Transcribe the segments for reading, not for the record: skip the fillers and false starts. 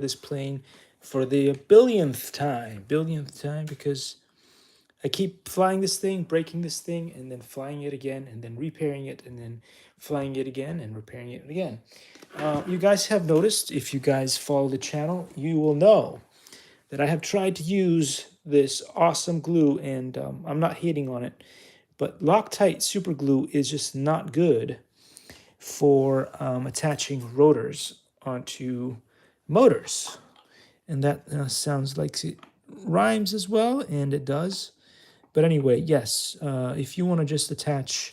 this plane for the billionth time, because I keep flying this thing, breaking this thing, and then flying it again, and then repairing it, and then flying it again, and repairing it again. You guys have noticed, if you guys follow the channel, you will know that I have tried to use this awesome glue, and I'm not hating on it, but Loctite super glue is just not good for attaching rotors onto motors. And that sounds like it rhymes as well, and it does. But anyway, yes, if you want to just attach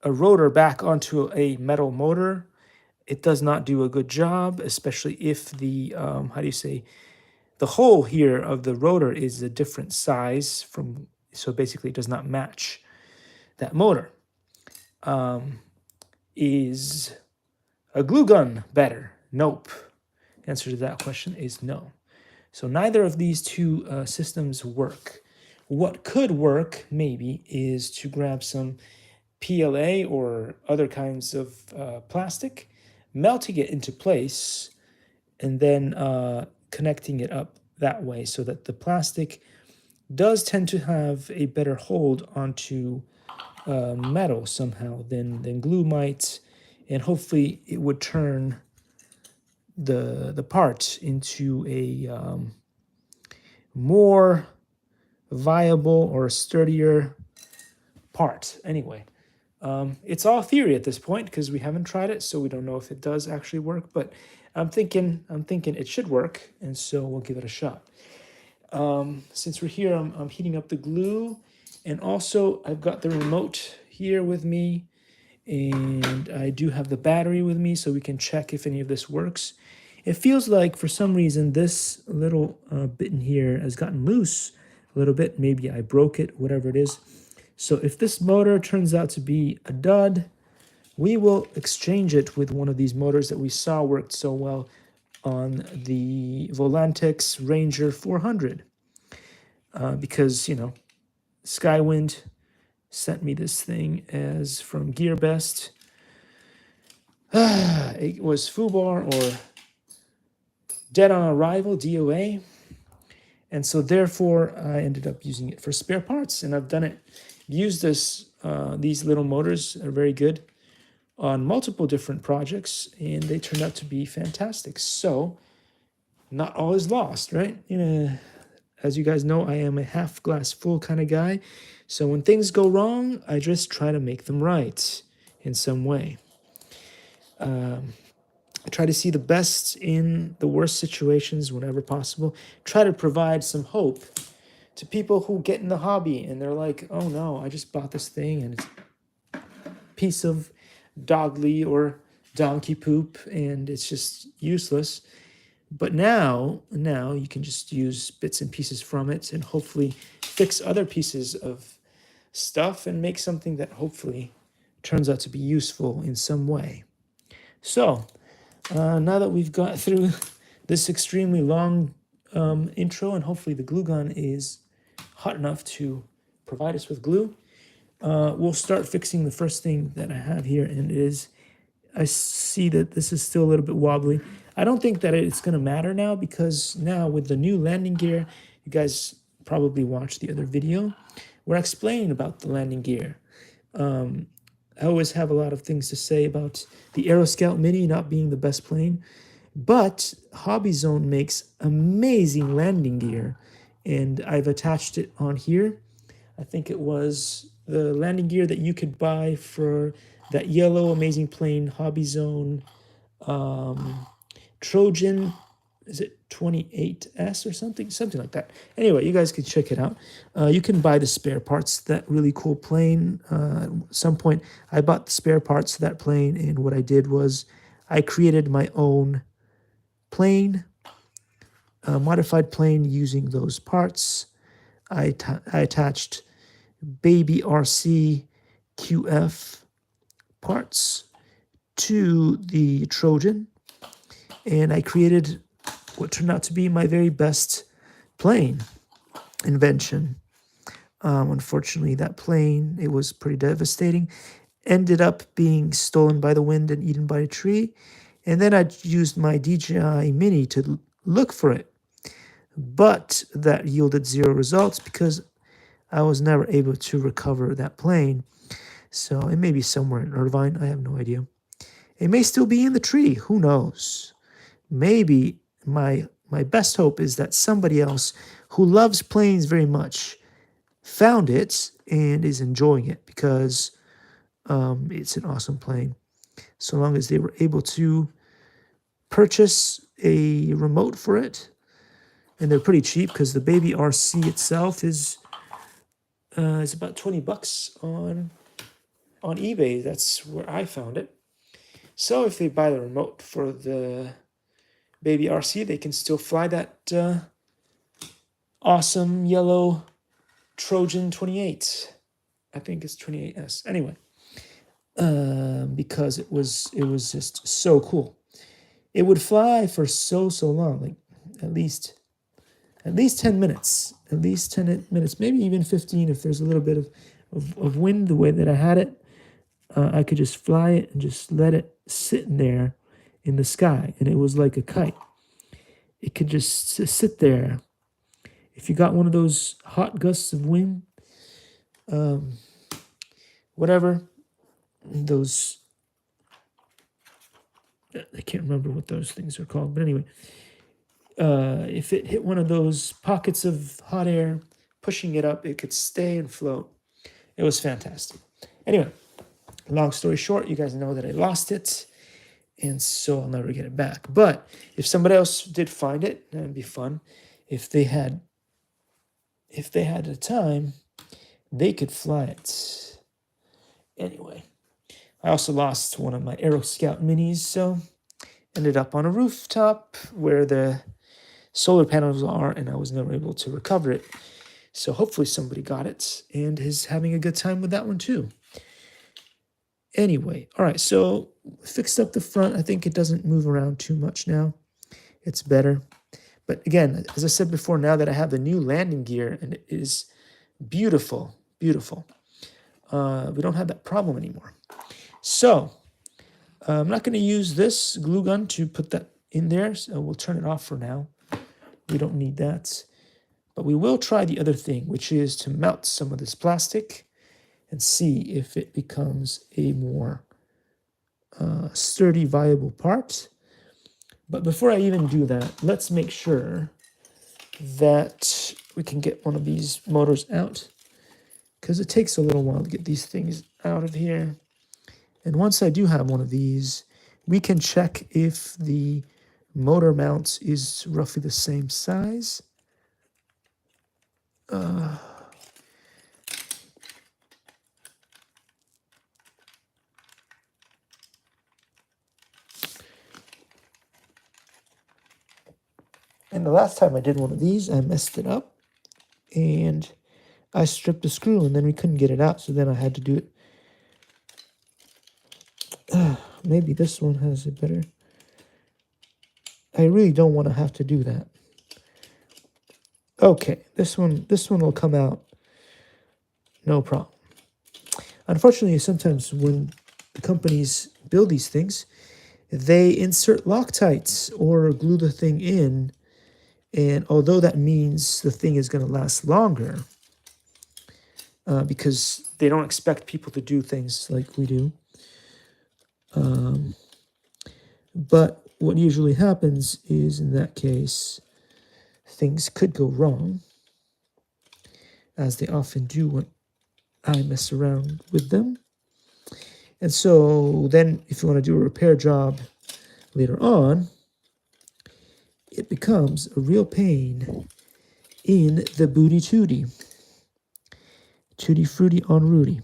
a rotor back onto a metal motor, it does not do a good job, especially if the, the hole here of the rotor is a different size from, so basically it does not match that motor. Is a glue gun better? Nope. Answer to that question is no. So neither of these two systems work. What could work, maybe, is to grab some PLA or other kinds of plastic, melting it into place, and then connecting it up that way so that the plastic does tend to have a better hold onto metal somehow than glue might, and hopefully it would turn the part into a more viable or sturdier part. Anyway, it's all theory at this point because we haven't tried it, so we don't know if it does actually work. But I'm thinking it should work, and so we'll give it a shot. Since we're here, I'm heating up the glue, and also I've got the remote here with me, and I do have the battery with me so we can check if any of this works. It feels like for some reason this little bit in here has gotten loose a little bit. Maybe I broke it, whatever it is. So if this motor turns out to be a dud, we will exchange it with one of these motors that we saw worked so well on the Volantex Ranger 400. Because, you know, Skywind sent me this thing as from GearBest. It was FUBAR or Dead on Arrival, DOA. And so therefore I ended up using it for spare parts, and I've done it, used this, these little motors are very good on multiple different projects, and they turned out to be fantastic. So not all is lost, right? You know, as you guys know, I am a half glass full kind of guy. So when things go wrong, I just try to make them right in some way. I try to see the best in the worst situations whenever possible. Try to provide some hope to people who get in the hobby and they're like, oh no, I just bought this thing and it's a piece of dogly or donkey poop and it's just useless. But now you can just use bits and pieces from it and hopefully fix other pieces of stuff and make something that hopefully turns out to be useful in some way. So now that we've got through this extremely long intro, and hopefully the glue gun is hot enough to provide us with glue, we'll start fixing the first thing that I have here, and it is, I see that this is still a little bit wobbly. I don't think that it's going to matter now, because now with the new landing gear, you guys probably watched the other video, we're explaining about the landing gear. I always have a lot of things to say about the Aero Scout Mini not being the best plane, but Hobby Zone makes amazing landing gear, and I've attached it on here. I think it was the landing gear that you could buy for that yellow amazing plane Hobby Zone Trojan. Is it 28S or something like that? Anyway, you guys can check it out. You can buy the spare parts to that really cool plane. At some point, I bought the spare parts to that plane, and what I did was I created my own plane, a modified plane using those parts. I attached baby RC QF parts to the Trojan, and I created what turned out to be my very best plane invention. Unfortunately, that plane, it was pretty devastating, ended up being stolen by the wind and eaten by a tree. And then I used my DJI Mini to look for it. But that yielded 0 results because I was never able to recover that plane. So it may be somewhere in Irvine. I have no idea. It may still be in the tree. Who knows? Maybe my best hope is that somebody else who loves planes very much found it and is enjoying it because it's an awesome plane. So long as they were able to purchase a remote for it, and they're pretty cheap because the baby RC itself is about $20 on eBay. That's where I found it. So if they buy the remote for the baby RC, they can still fly that awesome yellow Trojan 28. I think it's 28S. Anyway, because it was just so cool. It would fly for so long, like at least 10 minutes, maybe even 15 if there's a little bit of wind. The way that I had it, I could just fly it and just let it sit in there in the sky, and it was like a kite. It could just sit there. If you got one of those hot gusts of wind, whatever, those, I can't remember what those things are called, but anyway, if it hit one of those pockets of hot air, pushing it up, it could stay and float. It was fantastic. Anyway, long story short, you guys know that I lost it, and so I'll never get it back. But if somebody else did find it, that would be fun. If they had the time, they could fly it. Anyway, I also lost one of my Aero Scout minis, so ended up on a rooftop where the solar panels are, and I was never able to recover it. So hopefully somebody got it and is having a good time with that one too. Anyway, all right, so fixed up the front. I think it doesn't move around too much now. It's better. But again, as I said before, now that I have the new landing gear, and it is beautiful, beautiful, we don't have that problem anymore. So I'm not going to use this glue gun to put that in there, so we'll turn it off for now. We don't need that. But we will try the other thing, which is to melt some of this plastic and see if it becomes a more sturdy, viable part. But before I even do that, let's make sure that we can get one of these motors out, because it takes a little while to get these things out of here. And once I do have one of these, we can check if the motor mount is roughly the same size. And the last time I did one of these, I messed it up, and I stripped the screw, and then we couldn't get it out, so then I had to do it. Maybe this one has a better... I really don't want to have to do that. Okay, this one will come out no problem. Unfortunately, sometimes when the companies build these things, they insert Loctites or glue the thing in, and although that means the thing is going to last longer, because they don't expect people to do things like we do, but what usually happens is, in that case, things could go wrong, as they often do when I mess around with them. And so then if you want to do a repair job later on, it becomes a real pain in the booty tootie. Tutti frutti on Rudy.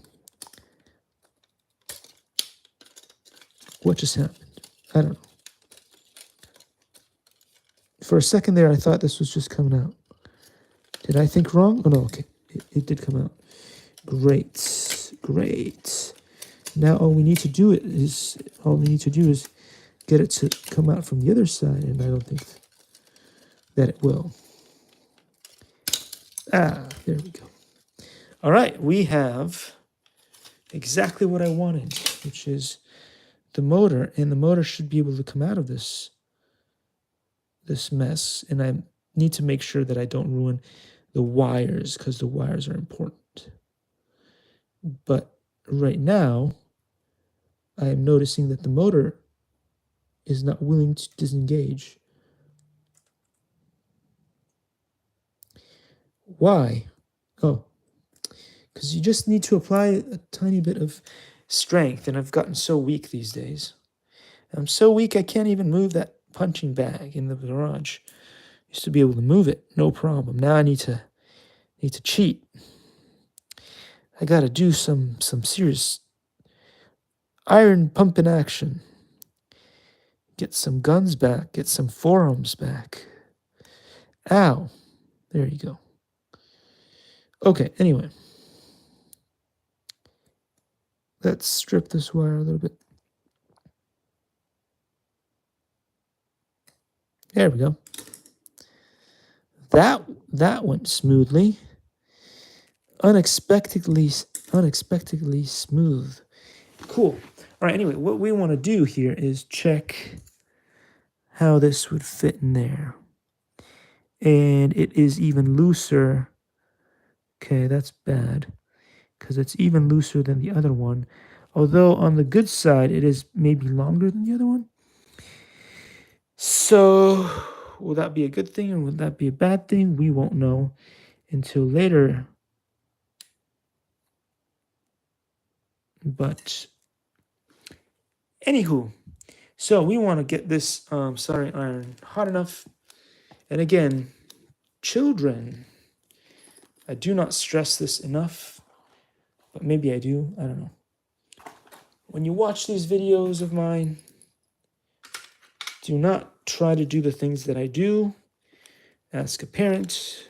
What just happened? I don't know. For a second there, I thought this was just coming out. Did I think wrong? Oh, no, okay. It did come out. Great. Great. Now all we need to do is get it to come out from the other side, and I don't think that it will. There we go. All right, we have exactly what I wanted, which is the motor, and the motor should be able to come out of this mess. And I need to make sure that I don't ruin the wires, because the wires are important. But right now, I am noticing that the motor is not willing to disengage. Why? Oh, because you just need to apply a tiny bit of strength, and I've gotten so weak these days. I'm so weak I can't even move that punching bag in the garage. Used to be able to move it, no problem. Now I need to cheat. I gotta do some serious iron pumping action. Get some guns back, get some forearms back. Ow. There you go. Okay, anyway. Let's strip this wire a little bit. There we go. That went smoothly. Unexpectedly smooth. Cool. All right, anyway, what we want to do here is check how this would fit in there. And it is even looser. Okay, that's bad, because it's even looser than the other one. Although on the good side, it is maybe longer than the other one. So, will that be a good thing or would that be a bad thing? We won't know until later. But, anywho, so we want to get this soldering iron hot enough. And again, children, I do not stress this enough, but maybe I do, I don't know. When you watch these videos of mine, do not try to do the things that I do. Ask a parent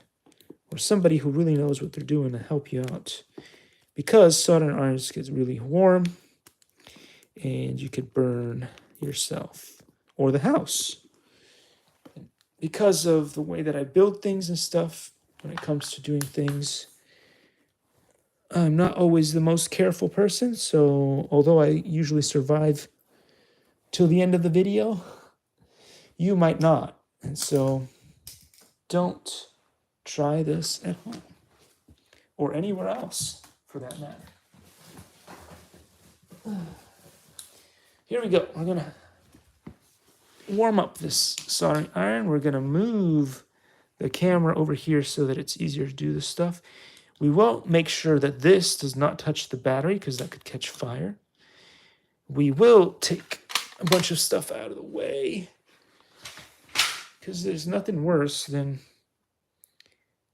or somebody who really knows what they're doing to help you out. Because soldering irons gets really warm and you could burn yourself or the house. Because of the way that I build things and stuff, when it comes to doing things, I'm not always the most careful person. So although I usually survive till the end of the video, you might not. And so don't try this at home or anywhere else for that matter. Here we go. We're going to warm up this soldering iron. We're going to move the camera over here so that it's easier to do this stuff. We will make sure that this does not touch the battery because that could catch fire. We will take a bunch of stuff out of the way because there's nothing worse than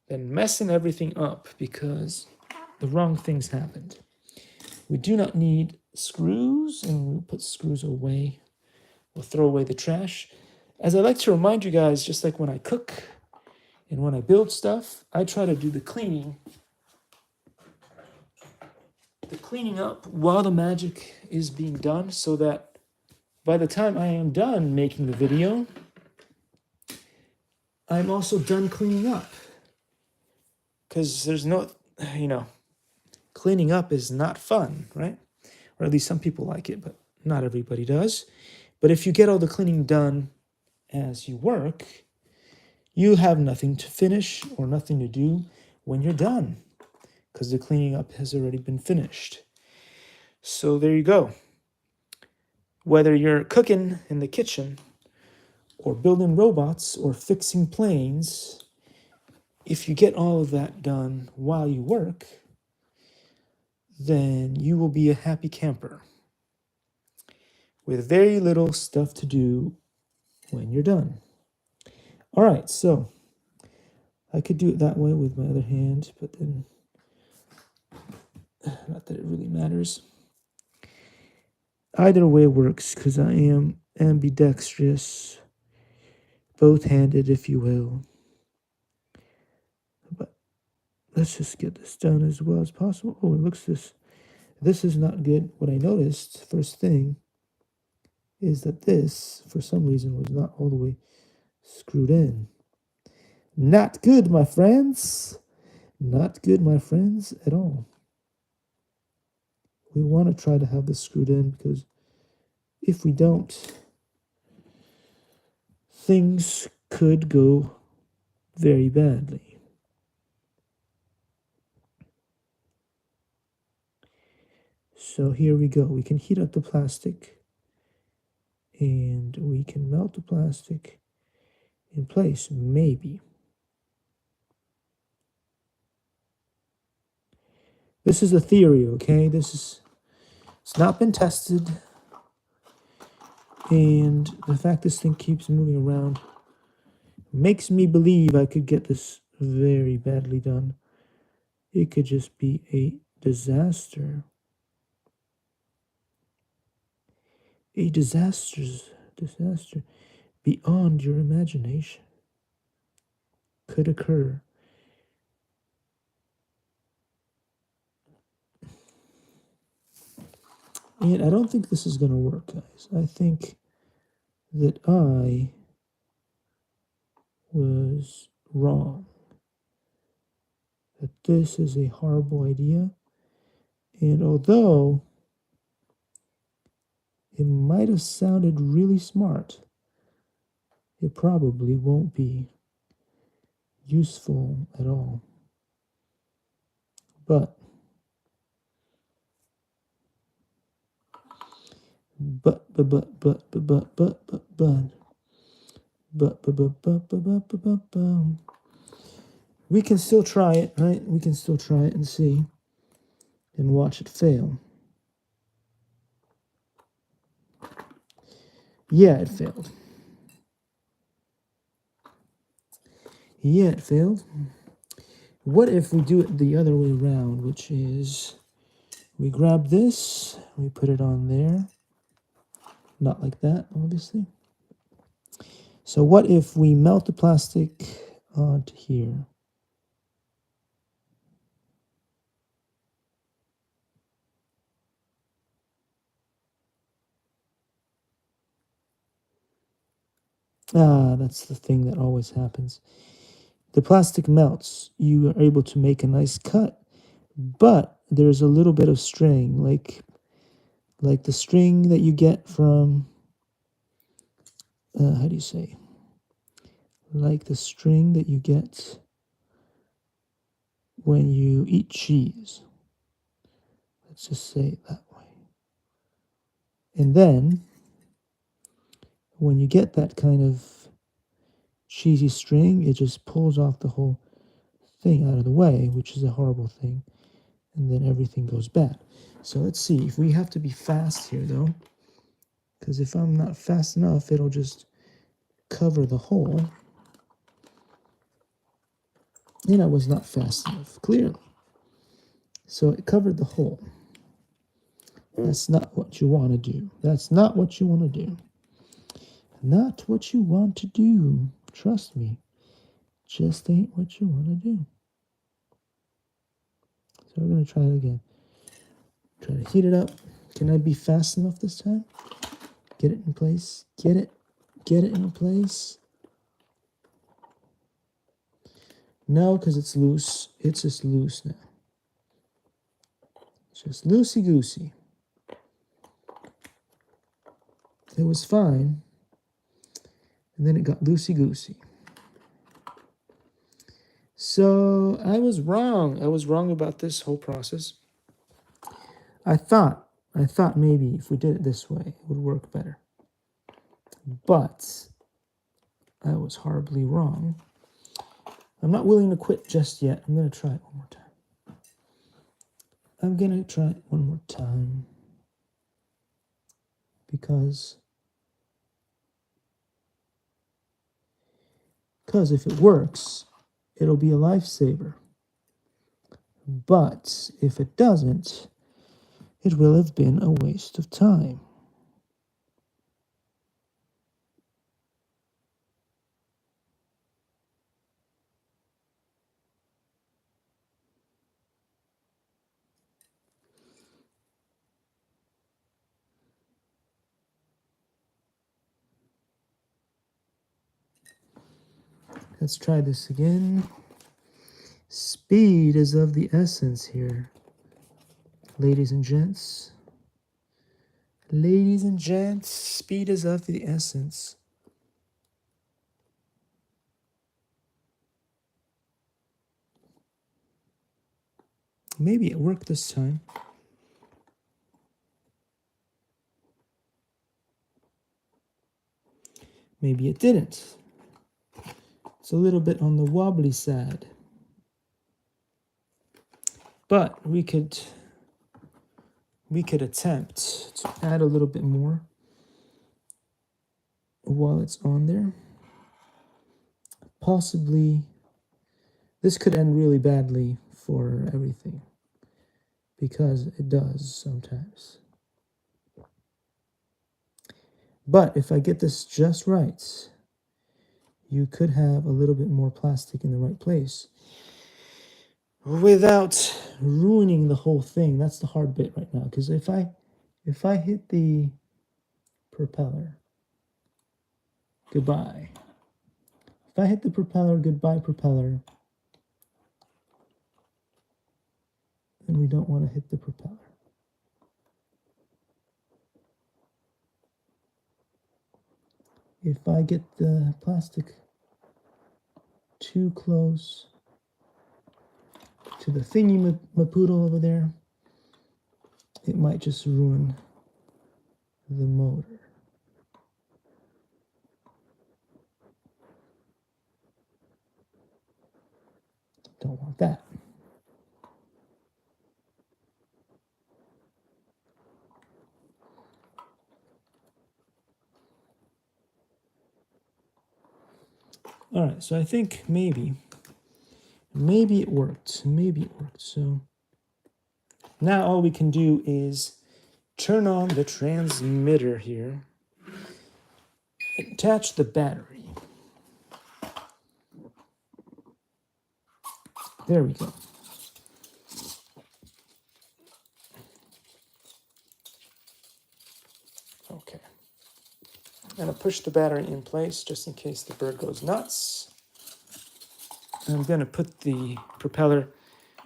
messing everything up because the wrong things happened. We do not need screws, and we'll put screws away. We'll throw away the trash. As I like to remind you guys, just like when I cook and when I build stuff, I try to do the cleaning up while the magic is being done, so that by the time I am done making the video, I'm also done cleaning up. Because there's no, cleaning up is not fun, right? Or at least some people like it, but not everybody does. But if you get all the cleaning done as you work, you have nothing to finish or nothing to do when you're done, because the cleaning up has already been finished. So there you go. Whether you're cooking in the kitchen or building robots or fixing planes, if you get all of that done while you work, then you will be a happy camper with very little stuff to do when you're done. All right, so I could do it that way with my other hand, but then not that it really matters. Either way works because I am ambidextrous, both-handed, if you will. But let's just get this done as well as possible. Oh, it looks this is not good. What I noticed first thing is that this, for some reason, was not all the way screwed in. Not good, my friends. Not good, my friends, at all. We want to try to have this screwed in because if we don't, things could go very badly. So here we go. We can heat up the plastic and we can melt the plastic in place, maybe. This is a theory, okay? It's not been tested. And the fact this thing keeps moving around makes me believe I could get this very badly done. It could just be a disaster. A disaster beyond your imagination could occur. And I don't think this is going to work, guys. I think that I was wrong. That this is a horrible idea. And although it might have sounded really smart, it probably won't be useful at all. But we can still try it, right? We can still try it and see and watch it fail. Yeah, it failed. Yeah, it failed. What if we do it the other way around, which is we grab this, we put it on there. Not like that, obviously. So what if we melt the plastic onto here? Ah, that's the thing that always happens. The plastic melts. You are able to make a nice cut, but there's a little bit of string, like the string that you get from, how do you say? Like the string that you get when you eat cheese. Let's just say it that way. And then, when you get that kind of cheesy string, it just pulls off the whole thing out of the way, which is a horrible thing. And then everything goes bad. So let's see if we have to be fast here, though. Because if I'm not fast enough, it'll just cover the hole. And I was not fast enough, clearly. So it covered the hole. That's not what you want to do. That's not what you want to do. Not what you want to do. Trust me. Just ain't what you want to do. So we're going to try it again. Try to heat it up. Can I be fast enough this time? Get it in place. Get it in place. No, because it's loose. It's just loose now. It's just loosey-goosey. It was fine. And then it got loosey-goosey. So I was wrong. I was wrong about this whole process. I thought maybe if we did it this way, it would work better. But I was horribly wrong. I'm not willing to quit just yet. I'm going to try it one more time. Because if it works, it'll be a lifesaver. But if it doesn't, it will have been a waste of time. Let's try this again. Speed is of the essence here, ladies and gents. Ladies and gents, speed is of the essence. Maybe it worked this time. Maybe it didn't. It's a little bit on the wobbly side. But we could attempt to add a little bit more while it's on there. Possibly, this could end really badly for everything, because it does sometimes. But if I get this just right, you could have a little bit more plastic in the right place without ruining the whole thing. That's the hard bit right now, because if I hit the propeller, goodbye. If I hit the propeller, goodbye propeller, then we don't want to hit the propeller. If I get the plastic too close to the thingy mapoodle over there, it might just ruin the motor. Don't want that. All right, so I think maybe it worked. Maybe it worked. So now all we can do is turn on the transmitter here, attach the battery. There we go. Okay. I'm going to push the battery in place just in case the bird goes nuts. I'm going to put the propeller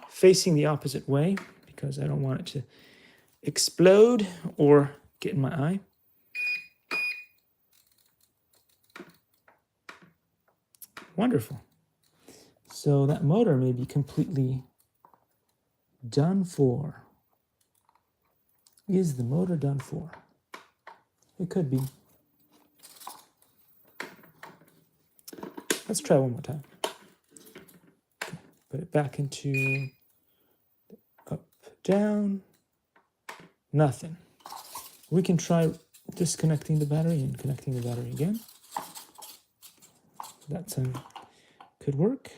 facing the opposite way because I don't want it to explode or get in my eye. Wonderful. So that motor may be completely done for. Is the motor done for? It could be. Let's try one more time. Okay. Put it back into up, down, nothing. We can try disconnecting the battery and connecting the battery again. That time could work.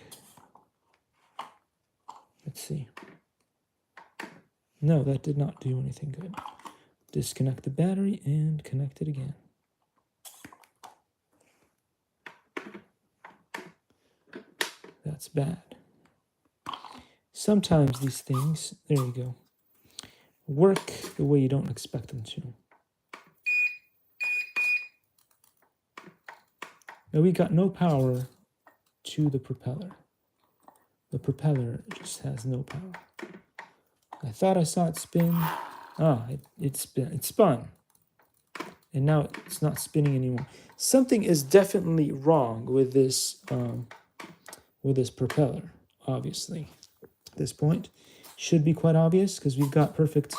Let's see. No, that did not do anything good. Disconnect the battery and connect it again. That's bad. Sometimes these things, there you go, work the way you don't expect them to. Now we got no power to the propeller. The propeller just has no power. I thought I saw it spin. Ah, it spun. And now it's not spinning anymore. Something is definitely wrong with this propeller, obviously. At this point, should be quite obvious because we've got perfect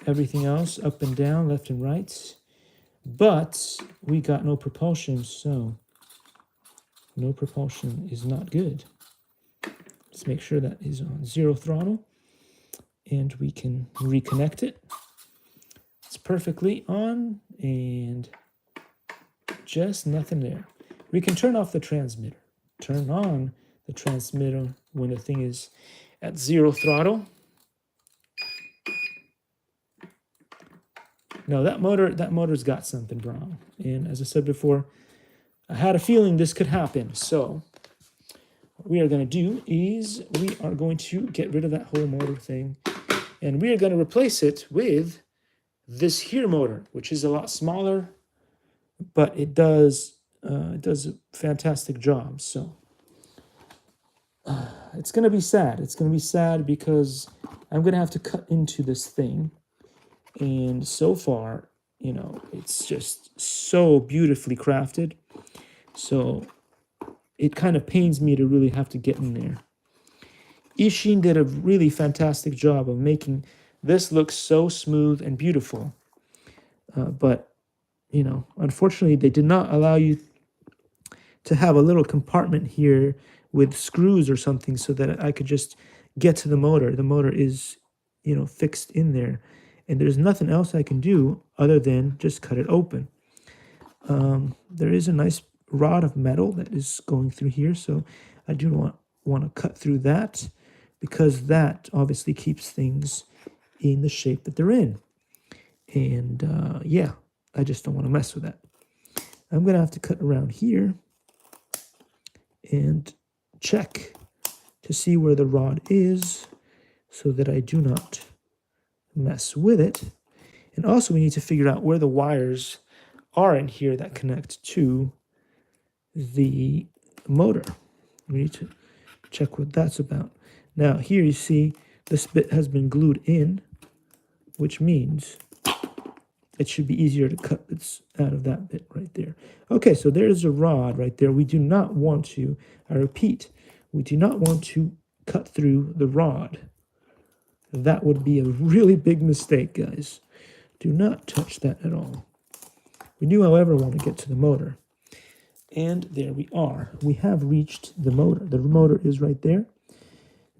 everything else, up and down, left and right. But we got no propulsion, so no propulsion is not good. Let's make sure that is on 0 throttle, and we can reconnect it. It's perfectly on, and just nothing there. We can turn off the transmitter. Turn on the transmitter when the thing is at 0 throttle. No, that motor's got something wrong. And as I said before, I had a feeling this could happen. So what we are going to do is we are going to get rid of that whole motor thing, and we are going to replace it with this here motor, which is a lot smaller, but it does a fantastic job. So it's going to be sad. It's going to be sad because I'm going to have to cut into this thing. And so far, you know, it's just so beautifully crafted. So it kind of pains me to really have to get in there. Eachine did a really fantastic job of making this look so smooth and beautiful. But, you know, unfortunately, they did not allow you to have a little compartment here with screws or something so that I could just get to the motor. The motor is, you know, fixed in there. And there's nothing else I can do other than just cut it open. There is a nice rod of metal that is going through here, so I do not want to cut through that because that obviously keeps things in the shape that they're in. And yeah, I just don't want to mess with that. I'm going to have to cut around here and check to see where the rod is so that I do not mess with it. And also we need to figure out where the wires are in here that connect to the motor. We need to check what that's about. Now here you see this bit has been glued in, which means it should be easier to cut bits out of that bit right there. Okay, so there's a rod right there. We do not want to, I repeat, we do not want to cut through the rod. That would be a really big mistake, guys. Do not touch that at all. We do, however, want to get to the motor. And there we are. We have reached the motor. The motor is right there.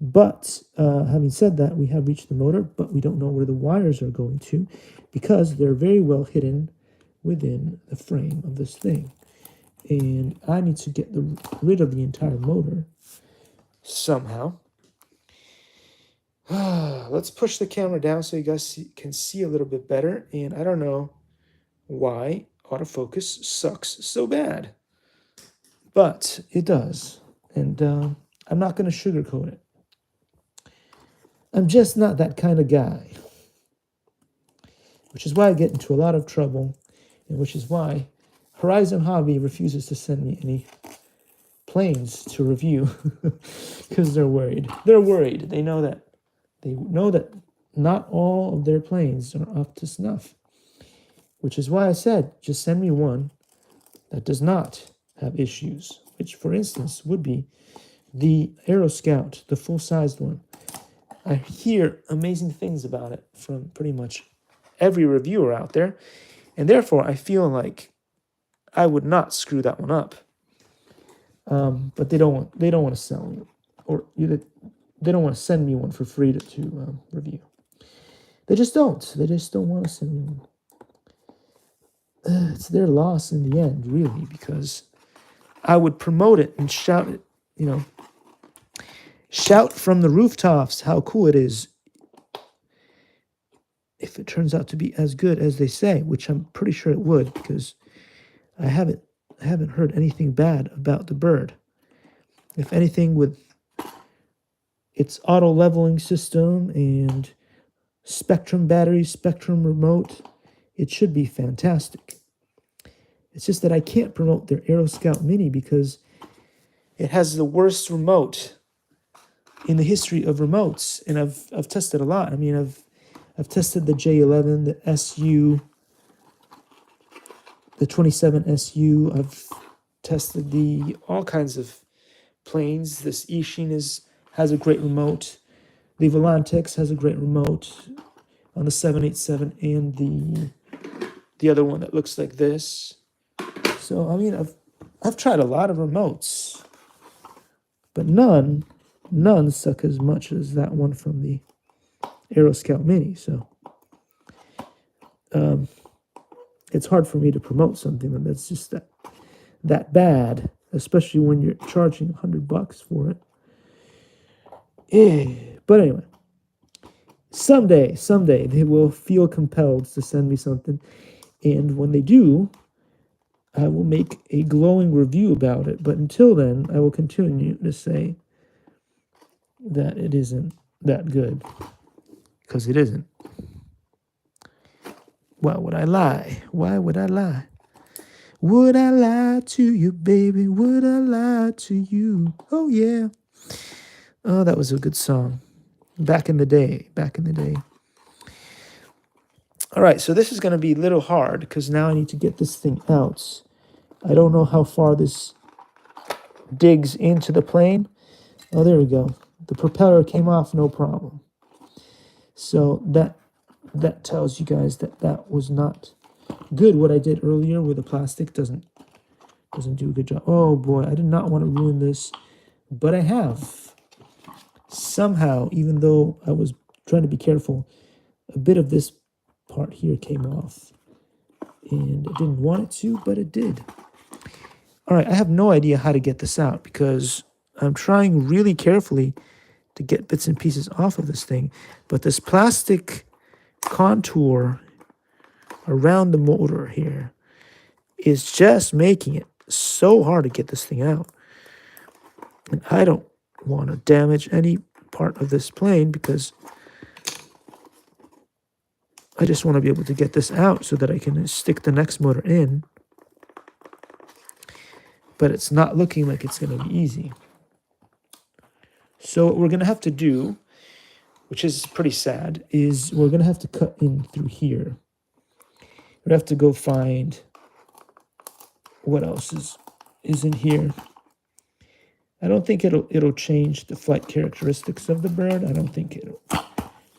But having said that, we have reached the motor, but we don't know where the wires are going to because they're very well hidden within the frame of this thing. And I need to get rid of the entire motor somehow. Let's push the camera down so you guys can see a little bit better. And I don't know why autofocus sucks so bad, but it does. And I'm not going to sugarcoat it. I'm just not that kind of guy, which is why I get into a lot of trouble, and which is why Horizon Hobby refuses to send me any planes to review because they're worried. They're worried. They know that not all of their planes are up to snuff, which is why I said just send me one that does not have issues, which, for instance, would be the Aero Scout, the full-sized one. I hear amazing things about it from pretty much every reviewer out there, and therefore I feel like I would not screw that one up. But they don't want to sell me, or either they don't want to send me one for free to review. They just don't. They just don't want to send me one. It's their loss in the end, really, because I would promote it and shout it, you know. Shout from the rooftops how cool it is if it turns out to be as good as they say, which I'm pretty sure it would because I haven't heard anything bad about the bird. If anything, with its auto leveling system and Spectrum battery, Spectrum remote, it should be fantastic. It's just that I can't promote their Aero Scout Mini because it has the worst remote in the history of remotes, and I've tested a lot. I mean, I've tested the J11, the SU, the 27 SU. I've tested all kinds of planes. This Eachine has a great remote. The Volantex has a great remote on the 787 and the other one that looks like this. So I mean, I've tried a lot of remotes, but none suck as much as that one from the Aero Scout Mini. So it's hard for me to promote something that's just that bad, especially when you're charging $100 for it. But anyway, someday they will feel compelled to send me something, and when they do, I will make a glowing review about it. But until then, I will continue to say that it isn't that good, because it isn't. Why would I lie? Why would I lie? Would I lie to you, baby? Would I lie to you? Oh, yeah. Oh, that was a good song. Back in the day. All right, so this is going to be a little hard because now I need to get this thing out. I don't know how far this digs into the plane. Oh, there we go. The propeller came off, no problem. So that tells you guys that that was not good. What I did earlier with the plastic doesn't do a good job. Oh boy, I did not want to ruin this, but I have. Somehow, even though I was trying to be careful, a bit of this part here came off. And I didn't want it to, but it did. All right, I have no idea how to get this out because I'm trying really carefully to get bits and pieces off of this thing. But this plastic contour around the motor here is just making it so hard to get this thing out. And I don't want to damage any part of this plane because I just want to be able to get this out so that I can stick the next motor in. But it's not looking like it's going to be easy. So what we're going to have to do, which is pretty sad, is we're going to have to cut in through here. We have to go find what else is in here. I don't think it'll change the flight characteristics of the bird. I don't think it'll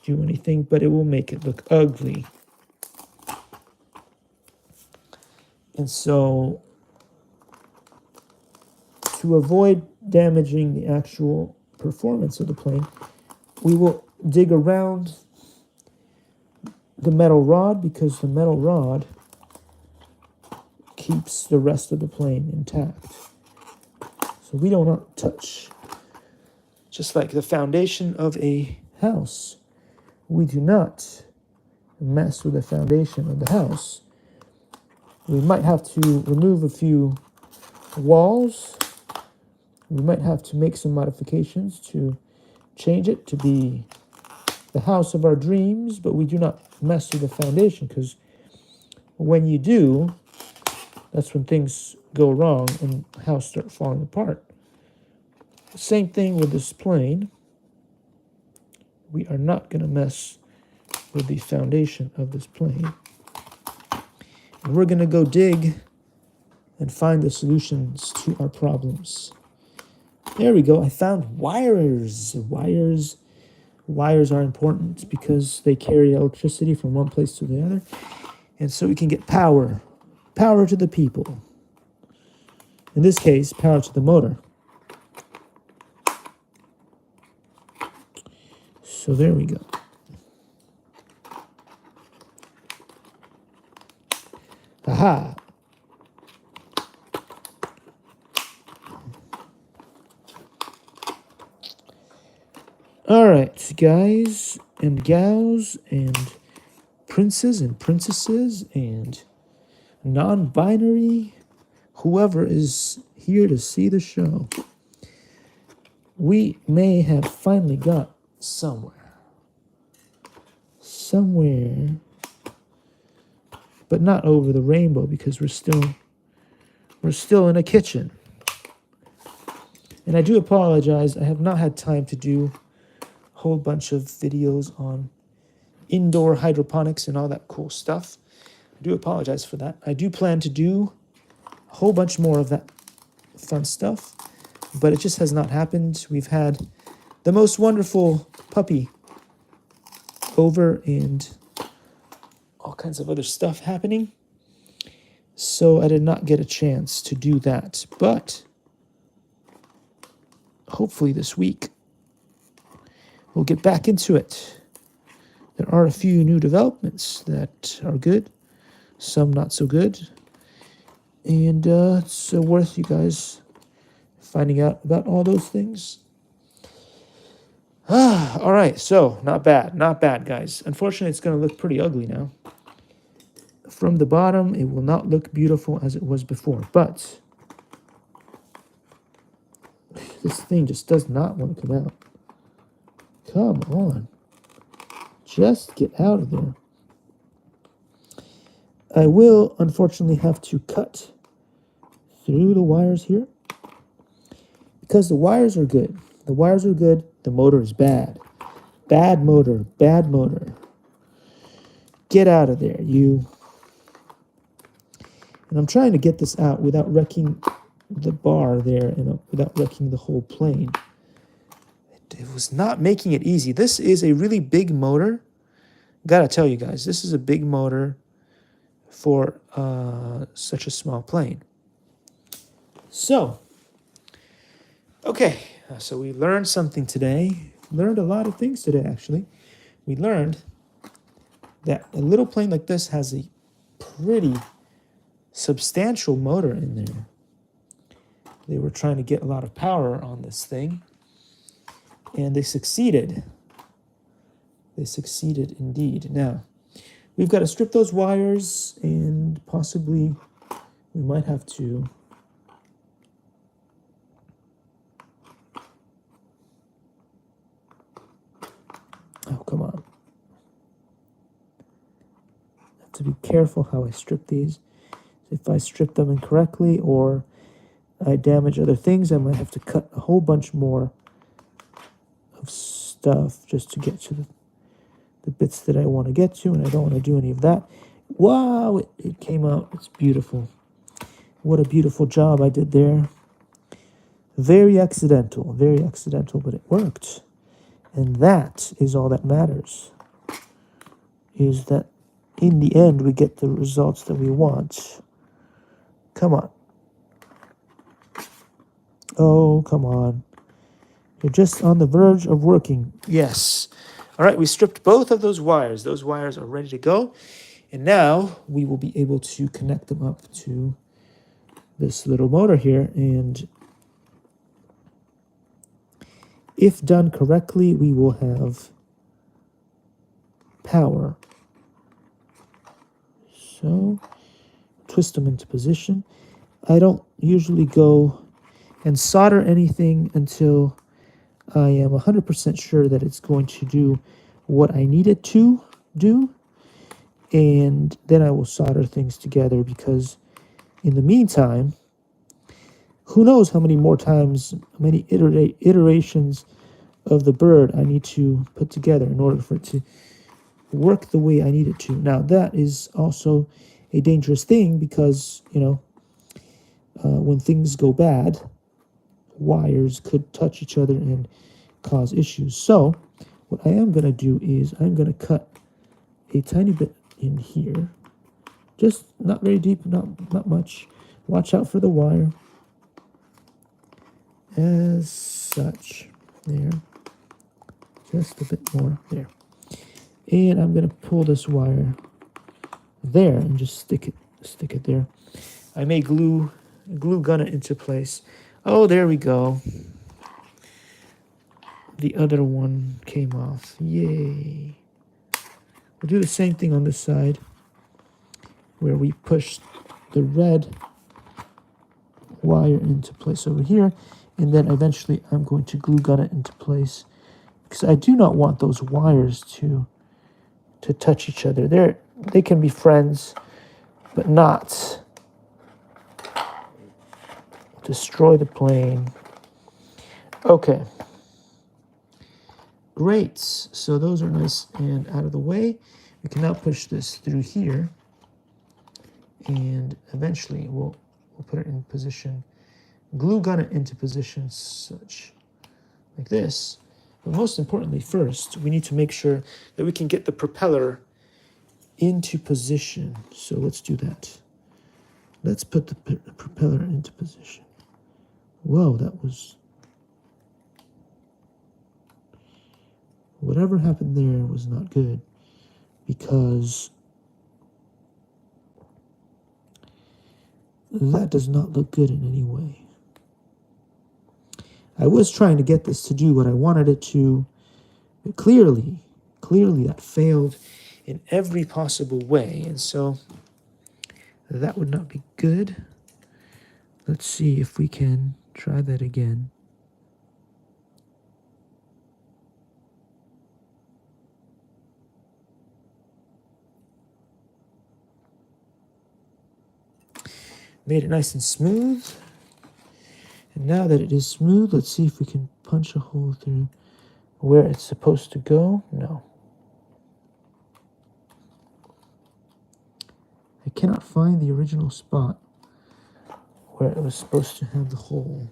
do anything, but it will make it look ugly. And so to avoid damaging the actual performance of the plane, we will dig around the metal rod because the metal rod keeps the rest of the plane intact. So we don't want to touch. Just like the foundation of a house, we do not mess with the foundation of the house. We might have to remove a few walls. We might have to make some modifications to change it to be the house of our dreams, but we do not mess with the foundation because when you do, that's when things go wrong and the house starts falling apart. Same thing with this plane. We are not going to mess with the foundation of this plane. And we're going to go dig and find the solutions to our problems. There we go. I found wires. Wires are important because they carry electricity from one place to the other. And so we can get power. Power to the people. In this case, power to the motor. So there we go. Aha! All right, guys and gals and princes and princesses and non-binary, whoever is here to see the show. We may have finally got somewhere, but not over the rainbow because we're still in a kitchen. And I do apologize. I have not had time to do a whole bunch of videos on indoor hydroponics and all that cool stuff. I do apologize for that. I do plan to do a whole bunch more of that fun stuff, but it just has not happened. We've had the most wonderful puppy over and all kinds of other stuff happening. So I did not get a chance to do that, but hopefully this week we'll get back into it. There are a few new developments that are good, some not so good, and it's worth you guys finding out about all those things. All right, so not bad, guys. Unfortunately, it's going to look pretty ugly now. From the bottom, it will not look beautiful as it was before, but this thing just does not want to come out. Come on. Just get out of there. I will, unfortunately, have to cut through the wires here because the wires are good. The wires are good. The motor is bad. Bad motor. Bad motor. Get out of there, you. And I'm trying to get this out without wrecking the bar there and without wrecking the whole plane. It was not making it easy. This is a really big motor. Gotta tell you guys, this is a big motor for such a small plane. So, okay, so we learned something today. Learned a lot of things today, actually. We learned that a little plane like this has a pretty substantial motor in there. They were trying to get a lot of power on this thing, and they succeeded. They succeeded indeed. Now, we've got to strip those wires, and possibly we might have to oh, come on. I have to be careful how I strip these. If I strip them incorrectly or I damage other things, I might have to cut a whole bunch more of stuff just to get to the bits that I want to get to, and I don't want to do any of that. Wow, it came out. It's beautiful. What a beautiful job I did there. Very accidental, but it worked. And that is all that matters, is that in the end we get the results that we want. Come on. Oh, come on. You're just on the verge of working. Yes. All right, we stripped both of those wires. Those wires are ready to go. And now we will be able to connect them up to this little motor here. And if done correctly, we will have power. So, twist them into position. I don't usually go and solder anything until I am 100% sure that it's going to do what I need it to do. And then I will solder things together, because in the meantime, who knows how many more times, how many iterations of the bird I need to put together in order for it to work the way I need it to. Now, that is also a dangerous thing, because, you know, when things go bad, wires could touch each other and cause issues. So what I am going to do is I'm going to cut a tiny bit in here, just not very deep, not much. Watch out for the wire, as such. There, just a bit more there. And I'm going to pull this wire there and just stick it there. I may glue gun it into place. Oh, there we go. The other one came off. Yay. We'll do the same thing on this side, where we push the red wire into place over here, and then eventually I'm going to glue gun it into place, because I do not want those wires to touch each other. They can be friends, but not destroy the plane. Okay. Great. So those are nice and out of the way. We can now push this through here, and eventually we'll put it in position, glue gun it into position such like this. But most importantly, first, we need to make sure that we can get the propeller into position. So let's do that. Let's put the propeller into position. Whoa, that was... Whatever happened there was not good, because that does not look good in any way. I was trying to get this to do what I wanted it to, but clearly that failed in every possible way, and so that would not be good. Let's see if we can try that again. Made it nice and smooth. And now that it is smooth, let's see if we can punch a hole through where it's supposed to go. No. I cannot find the original spot where it was supposed to have the hole.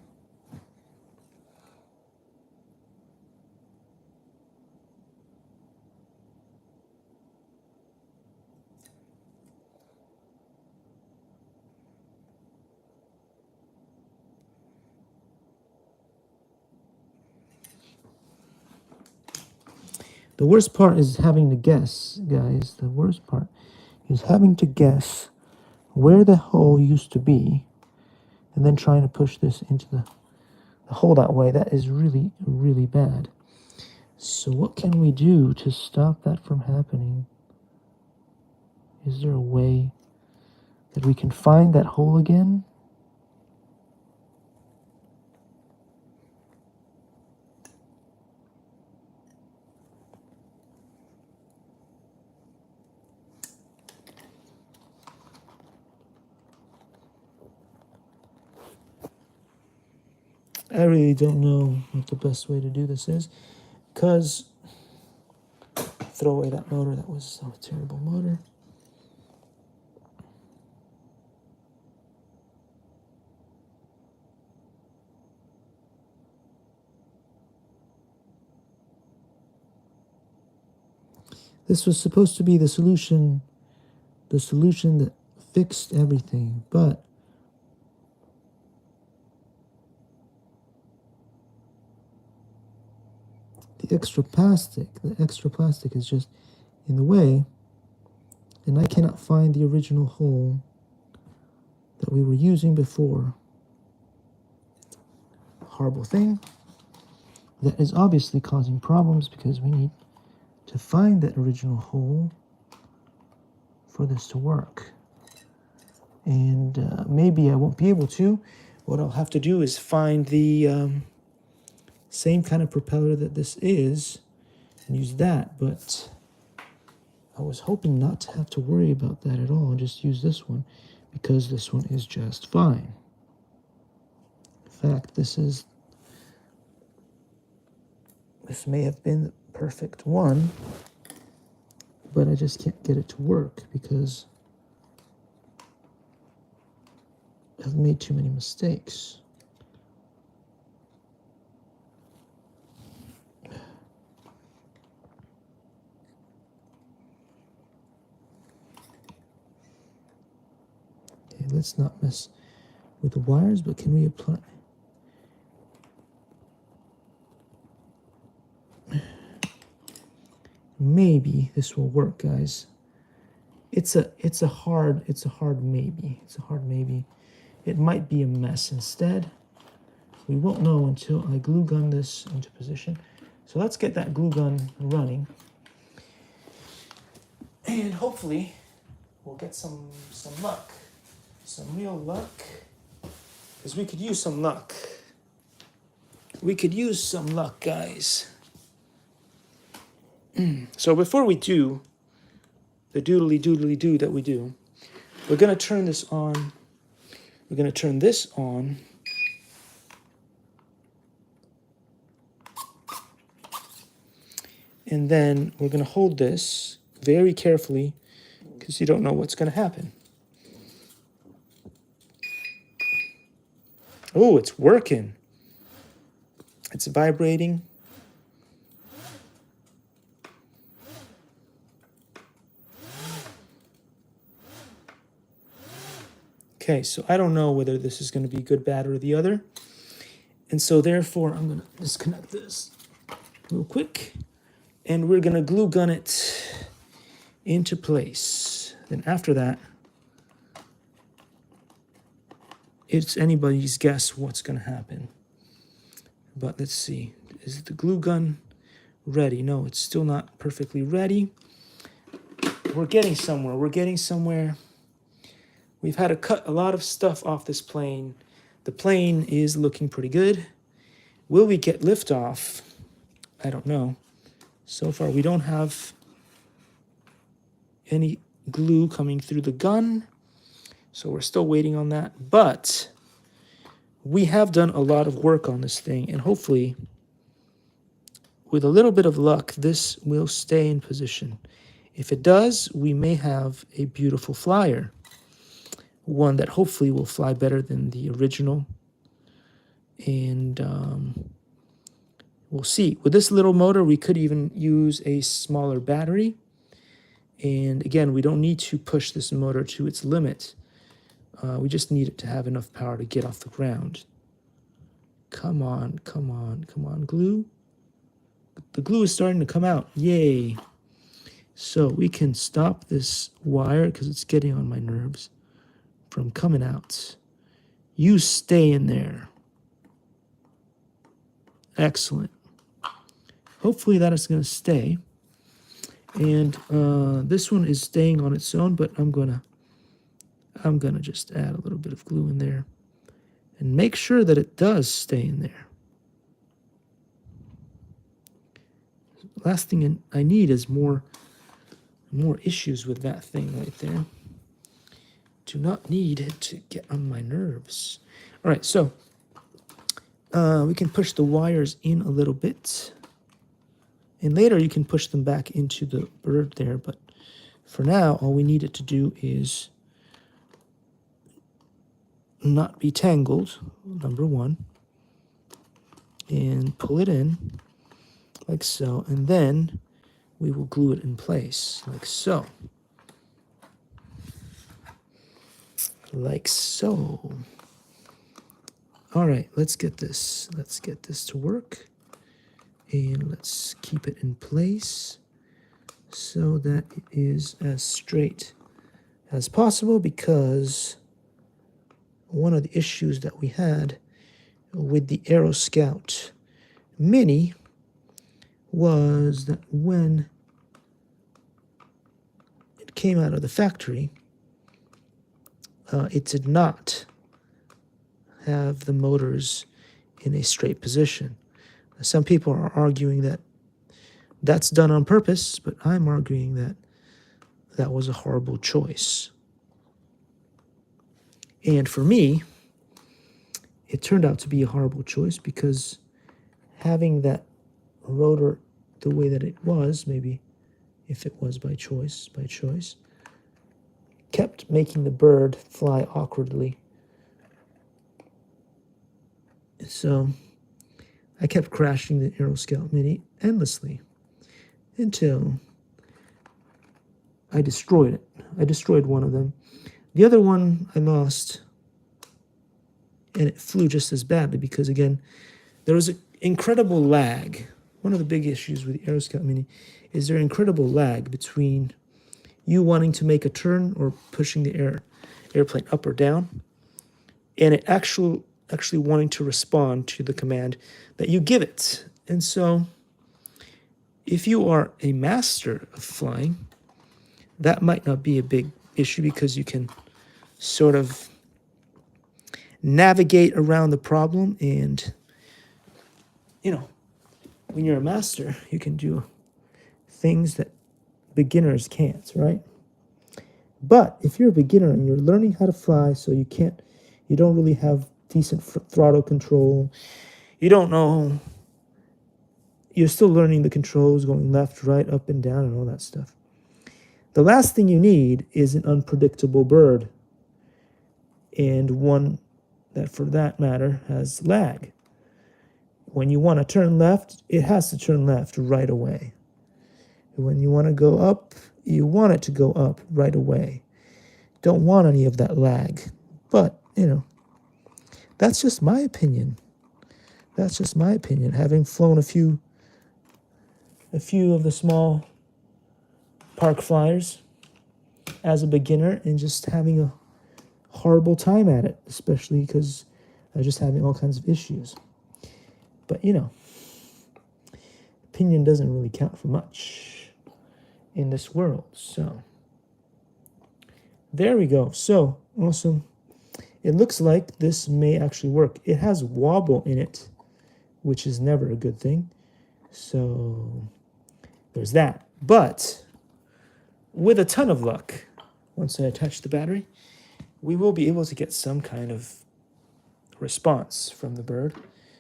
The worst part is having to guess, guys. The worst part is having to guess where the hole used to be and then trying to push this into the hole that way. That is really, really bad. So what can we do to stop that from happening? Is there a way that we can find that hole again? I really don't know what the best way to do this is, because throw away that motor. That was a terrible motor. This was supposed to be the solution that fixed everything, but the extra plastic is just in the way, and I cannot find the original hole that we were using before. Horrible thing. That is obviously causing problems because we need to find that original hole for this to work. And maybe I won't be able to. What I'll have to do is find the same kind of propeller that this is and use that, but I was hoping not to have to worry about that at all and just use this one, because this one is just fine. In fact, this may have been the perfect one, but I just can't get it to work because I've made too many mistakes. Okay, let's not mess with the wires, but can we apply? Maybe this will work, guys. It's a hard maybe. It's a hard maybe. It might be a mess instead. We won't know until I glue gun this into position. So let's get that glue gun running. And hopefully we'll get some luck. Some real luck. Because we could use some luck. We could use some luck, guys. So before we do the doodly-doodly-doo that we do, we're going to turn this on. We're going to turn this on. And then we're going to hold this very carefully because you don't know what's going to happen. Oh, it's working. It's vibrating. Okay, so I don't know whether this is going to be good, bad, or the other. And so therefore, I'm going to disconnect this real quick. And we're going to glue gun it into place. Then after that, it's anybody's guess what's going to happen. But let's see. Is the glue gun ready? No, it's still not perfectly ready. We're getting somewhere. We're getting somewhere. We've had to cut a lot of stuff off this plane. The plane is looking pretty good. Will we get liftoff? I don't know. So far, we don't have any glue coming through the gun. So we're still waiting on that. But we have done a lot of work on this thing. And hopefully, with a little bit of luck, this will stay in position. If it does, we may have a beautiful flyer. one that hopefully will fly better than the original. And we'll see. With this little motor, we could even use a smaller battery. And again, we don't need to push this motor to its limit. We just need it to have enough power to get off the ground. Come on, come on, come on, glue. The glue is starting to come out. Yay. So we can stop this wire, because it's getting on my nerves, from coming out. You stay in there. Excellent. Hopefully that is going to stay. And this one is staying on its own, but I'm gonna just add a little bit of glue in there and make sure that it does stay in there. Last thing I need is more issues with that thing right there. Do not need it to get on my nerves. All right, so we can push the wires in a little bit. And later you can push them back into the bird there. But for now, all we need it to do is not be tangled, number one. And pull it in, like so. And then we will glue it in place, like so. Like so. All right, let's get this. Let's get this to work. And let's keep it in place so that it is as straight as possible, because one of the issues that we had with the Aero Scout Mini was that when it came out of the factory, it did not have the motors in a straight position. Some people are arguing that that's done on purpose, but I'm arguing that that was a horrible choice. And for me, it turned out to be a horrible choice, because having that rotor the way that it was, maybe if it was by choice, kept making the bird fly awkwardly. So I kept crashing the Aero Scout Mini endlessly until I destroyed it. I destroyed one of them. The other one I lost, and it flew just as badly because, again, there was an incredible lag. One of the big issues with the Aero Scout Mini is there incredible lag between you wanting to make a turn or pushing the airplane up or down, and it actually wanting to respond to the command that you give it. And so if you are a master of flying, that might not be a big issue, because you can sort of navigate around the problem. And, you know, when you're a master, you can do things that beginners can't, right? But if you're a beginner and you're learning how to fly, so you don't really have decent throttle control, you don't know, you're still learning the controls, going left, right, up and down, and all that stuff. The last thing you need is an unpredictable bird, and one that, for that matter, has lag. When you want to turn left, it has to turn left right away. When you want to go up, you want it to go up right away. Don't want any of that lag. But, you know, that's just my opinion. That's just my opinion. Having flown a few of the small park flyers as a beginner, and just having a horrible time at it, especially because I was just having all kinds of issues. But, you know, opinion doesn't really count for much in this world. So there we go. So awesome. It looks like this may actually work. It has wobble in it, which is never a good thing. So there's that. But with a ton of luck, once I attach the battery, we will be able to get some kind of response from the bird.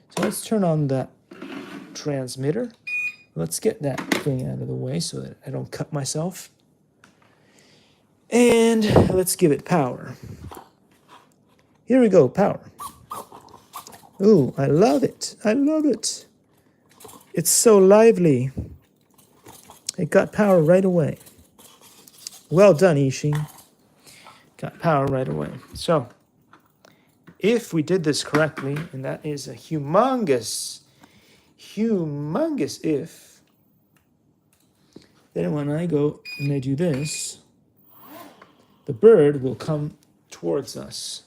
So let's turn on that transmitter. Let's get that thing out of the way so that I don't cut myself. And let's give it power. Here we go, power. Ooh, I love it. I love it. It's so lively. It got power right away. Well done, Eachine. Got power right away. So, if we did this correctly, and that is a humongous if, then when I go and I do this, the bird will come towards us.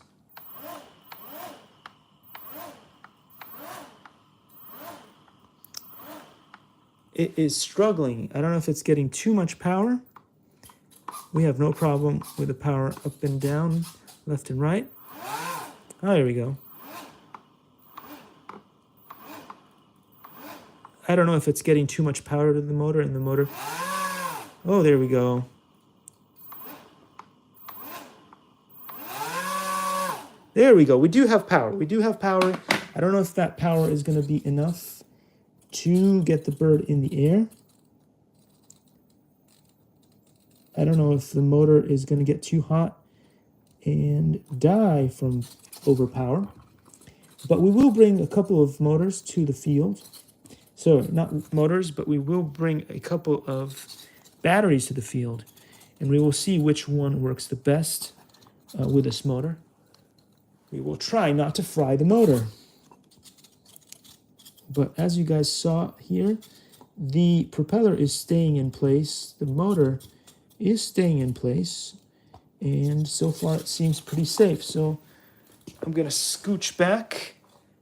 It is struggling. I don't know if it's getting too much power. We have no problem with the power up and down, left and right. Oh, there we go. I don't know if it's getting too much power to the motor, and the motor... Oh, there we go. There we go. We do have power. We do have power. I don't know if that power is going to be enough to get the bird in the air. I don't know if the motor is going to get too hot and die from overpower. But we will bring a couple of motors to the field. So, not motors, but we will bring a couple of batteries to the field. And we will see which one works the best with this motor. We will try not to fry the motor. But as you guys saw here, the propeller is staying in place. The motor is staying in place. And so far it seems pretty safe. So I'm going to scooch back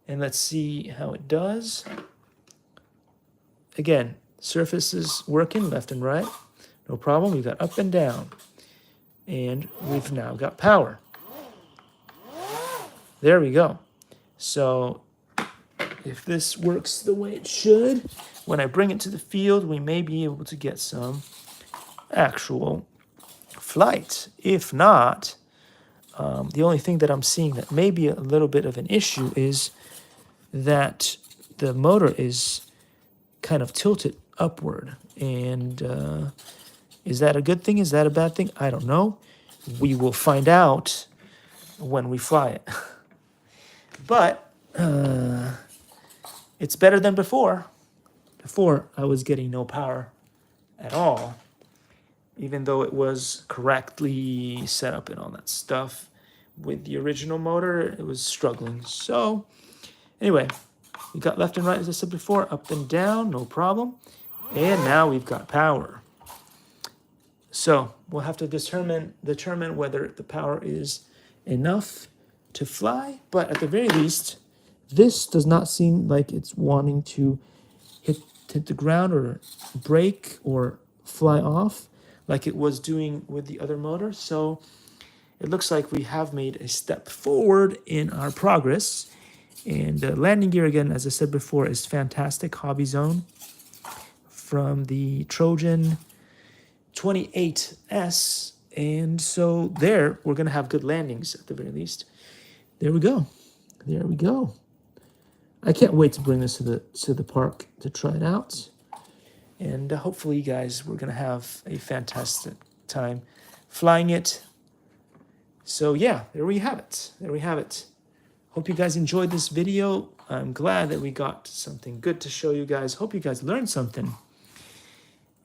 and let's see how it does. Again, surface is working left and right. No problem. We've got up and down. And we've now got power. There we go. So if this works the way it should, when I bring it to the field, we may be able to get some actual flight. If not, the only thing that I'm seeing that may be a little bit of an issue is that the motor is kind of tilted upward. And is that a good thing? Is that a bad thing? I don't know. We will find out when we fly it. But it's better than before. Before, I was getting no power at all, even though it was correctly set up and all that stuff. With the original motor, it was struggling. So, anyway, we got left and right, as I said before, up and down, no problem. And now we've got power. So, we'll have to determine whether the power is enough to fly, but at the very least, this does not seem like it's wanting to hit the ground or break or fly off like it was doing with the other motor. So it looks like we have made a step forward in our progress. And landing gear, again, as I said before, is fantastic. Hobby Zone from the Trojan 28S. And so there, we're going to have good landings at the very least. There we go. There we go. I can't wait to bring this to the park to try it out. And hopefully, you guys, we're going to have a fantastic time flying it. So, yeah, there we have it. There we have it. Hope you guys enjoyed this video. I'm glad that we got something good to show you guys. Hope you guys learned something.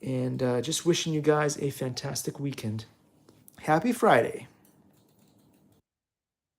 And just wishing you guys a fantastic weekend. Happy Friday.